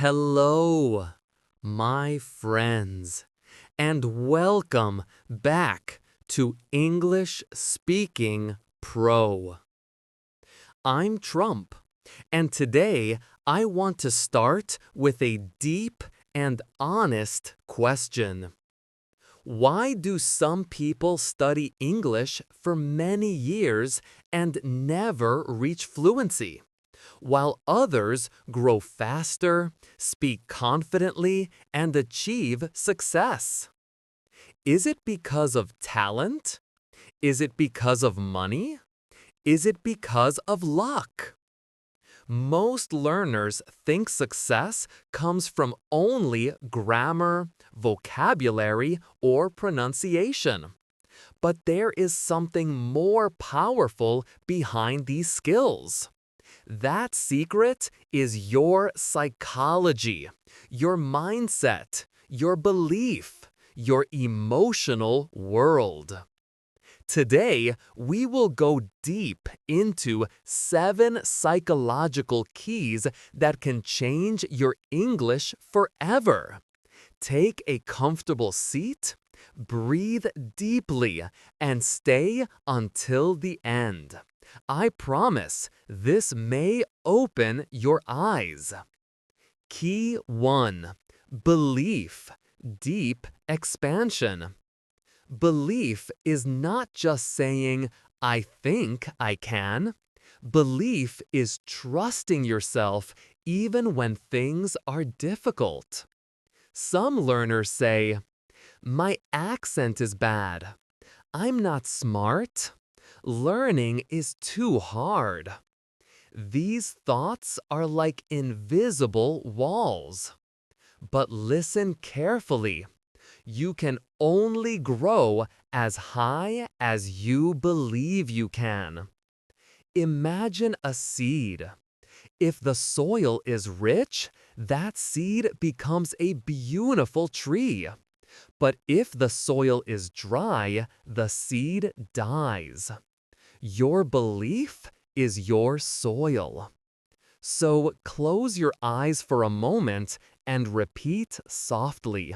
Hello, my friends, and welcome back to English Speaking Pro. I'm Trump, and today I want to start with a deep and honest question. Why do some people study English for many years and never reach fluency, while others grow faster, speak confidently, and achieve success? Is it because of talent? Is it because of money? Is it because of luck? Most learners think success comes from only grammar, vocabulary, or pronunciation. But there is something more powerful behind these skills. That secret is your psychology, your mindset, your belief, your emotional world. Today, we will go deep into 7 psychological keys that can change your English forever. Take a comfortable seat, breathe deeply, and stay until the end. I promise this may open your eyes. Key 1. Belief, deep expansion. Belief is not just saying, I think I can. Belief is trusting yourself even when things are difficult. Some learners say, my accent is bad. I'm not smart. Learning is too hard. These thoughts are like invisible walls. But listen carefully. You can only grow as high as you believe you can. Imagine a seed. If the soil is rich, that seed becomes a beautiful tree. But if the soil is dry, the seed dies. Your belief is your soil. So close your eyes for a moment and repeat softly.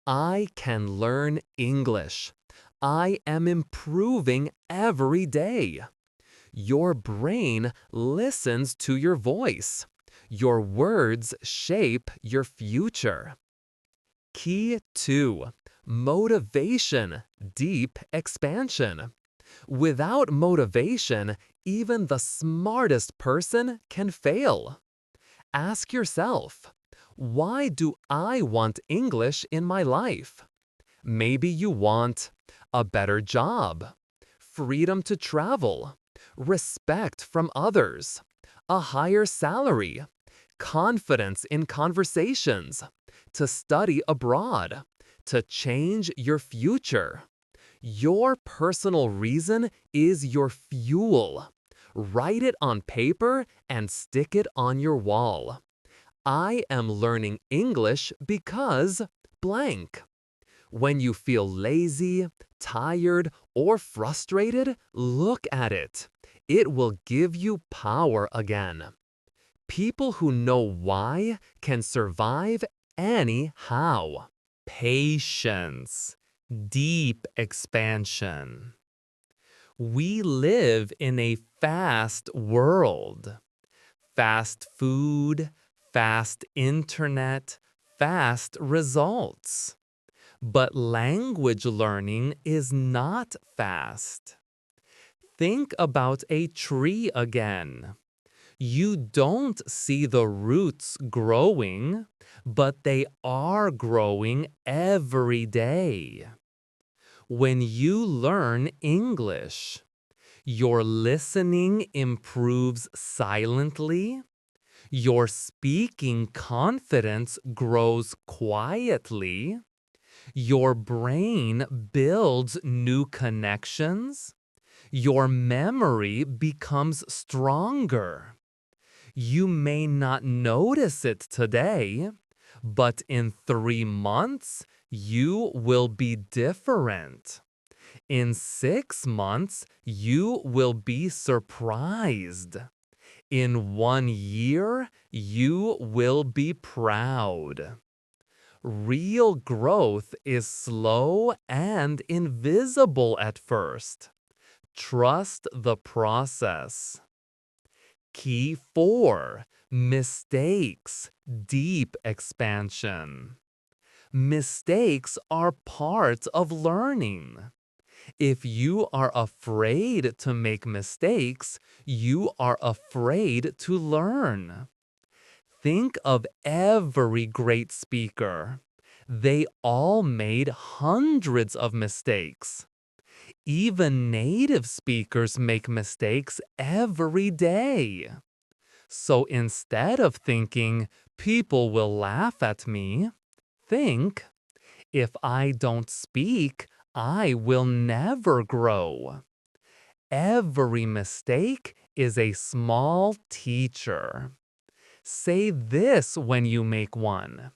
I can learn English. I am improving every day. Your brain listens to your voice. Your words shape your future. Key 2. Motivation, deep expansion. Without motivation, even the smartest person can fail. Ask yourself, why do I want English in my life? Maybe you want a better job, freedom to travel, respect from others, a higher salary, confidence in conversations, to study abroad, to change your future. Your personal reason is your fuel. Write it on paper and stick it on your wall. I am learning English because blank. When you feel lazy, tired, or frustrated, look at it. It will give you power again. People who know why can survive anyhow. Patience, deep expansion. We live in a fast world. Fast food, fast internet, fast results. But language learning is not fast. Think about a tree again. You don't see the roots growing, but they are growing every day. When you learn English, your listening improves silently, your speaking confidence grows quietly, your brain builds new connections, your memory becomes stronger. You may not notice it today, but in 3 months, you will be different. In 6 months, you will be surprised. In 1 year, you will be proud. Real growth is slow and invisible at first. Trust the process. Key 4. Mistakes, deep expansion. Mistakes are part of learning. If you are afraid to make mistakes, you are afraid to learn. Think of every great speaker. They all made hundreds of mistakes. Even native speakers make mistakes every day. So instead of thinking, people will laugh at me, think, if I don't speak, I will never grow. Every mistake is a small teacher. Say this when you make one.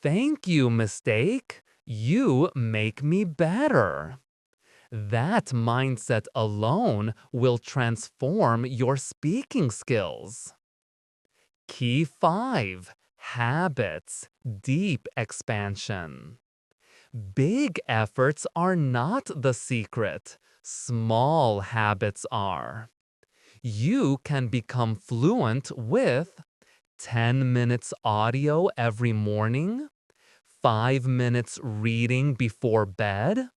Thank you, mistake. You make me better. That mindset alone will transform your speaking skills. Key 5. Habits, deep expansion. Big efforts are not the secret. Small habits are. You can become fluent with 10 minutes audio every morning, 5 minutes reading before bed,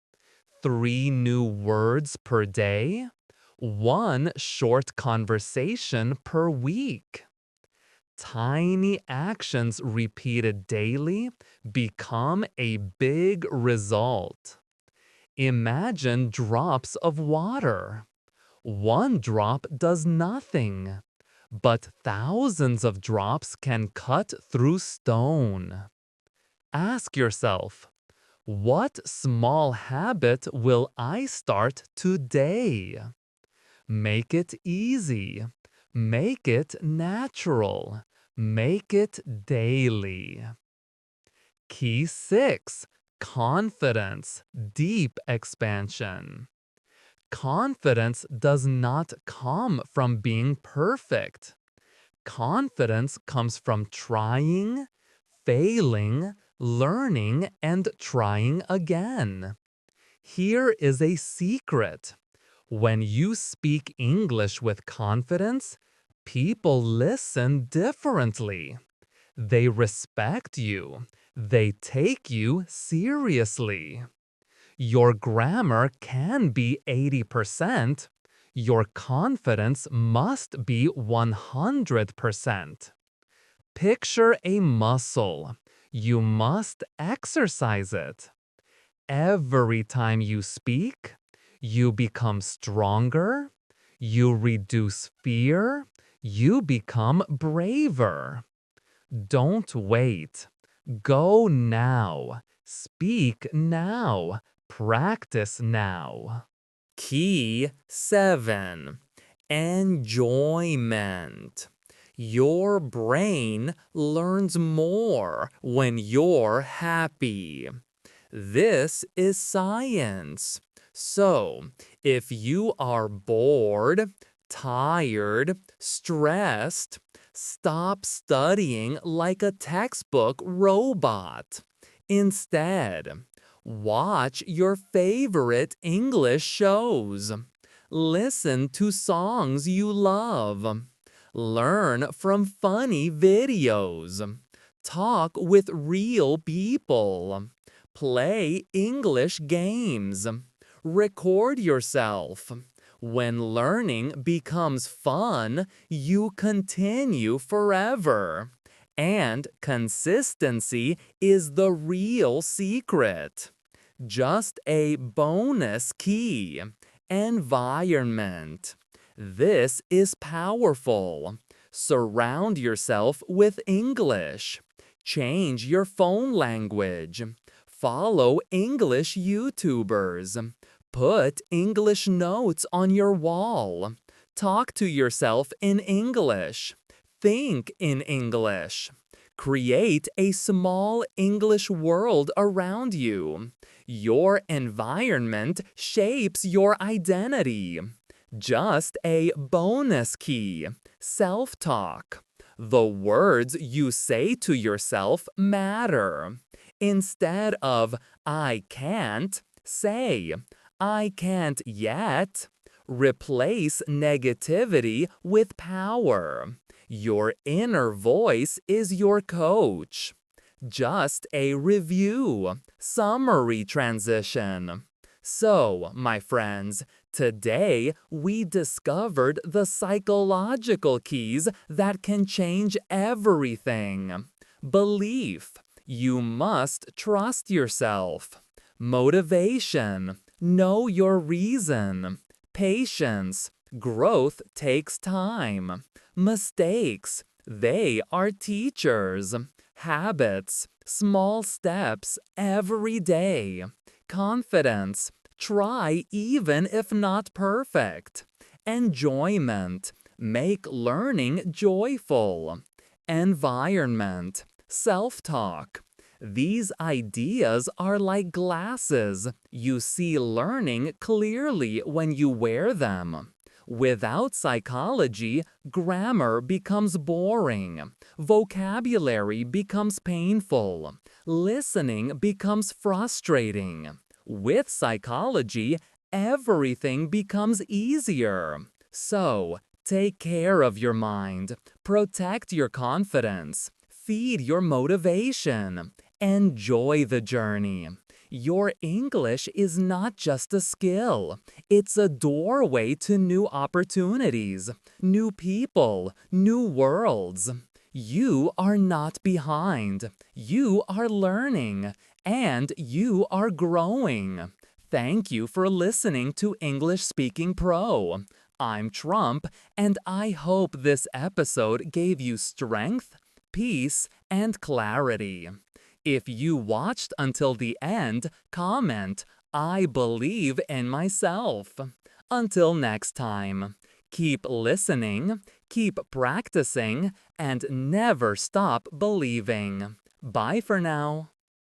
3 new words per day, 1 short conversation per week. Tiny actions repeated daily become a big result. Imagine drops of water. 1 drop does nothing, but thousands of drops can cut through stone. Ask yourself, what small habit will I start today? Make it easy. Make it natural. Make it daily. Key 6. Confidence, deep expansion. Confidence does not come from being perfect. Confidence comes from trying, failing, learning, and trying again. Here is a secret. When you speak English with confidence, people listen differently. They respect you. They take you seriously. Your grammar can be 80%. Your confidence must be 100%. Picture a muscle. You must exercise it. Every time you speak, you become stronger, you reduce fear, you become braver. Don't wait. Go now. Speak now. Practice now. Key 7. Enjoyment. Your brain learns more when you're happy. This is science. So, if you are bored, tired, stressed, stop studying like a textbook robot. Instead, watch your favorite English shows. Listen to songs you love. Learn from funny videos. Talk with real people. Play English games. Record yourself. When learning becomes fun, you continue forever. And consistency is the real secret. Just a bonus key. Environment. This is powerful. Surround yourself with English. Change your phone language. Follow English YouTubers. Put English notes on your wall. Talk to yourself in English. Think in English. Create a small English world around you. Your environment shapes your identity. Just a bonus key, self-talk. The words you say to yourself matter. Instead of I can't, say I can't yet. Replace negativity with power. Your inner voice is your coach. Just a review, summary transition. So, my friends, today we discovered the psychological keys that can change everything. Belief. You must trust yourself. Motivation. Know your reason. Patience. Growth takes time. Mistakes. They are teachers. Habits. Small steps every day. Confidence. Try even if not perfect. Enjoyment. Make learning joyful. Environment. Self-talk. These ideas are like glasses. You see learning clearly when you wear them. Without psychology, grammar becomes boring. Vocabulary becomes painful. Listening becomes frustrating. With psychology, everything becomes easier. So, take care of your mind. Protect your confidence. Feed your motivation. Enjoy the journey. Your English is not just a skill. It's a doorway to new opportunities, new people, new worlds. You are not behind. You are learning, and you are growing. Thank you for listening to English Speaking Pro. I'm Trump, and I hope this episode gave you strength, peace, and clarity. If you watched until the end, comment, I believe in myself. Until next time, keep listening, keep practicing, and never stop believing. Bye for now.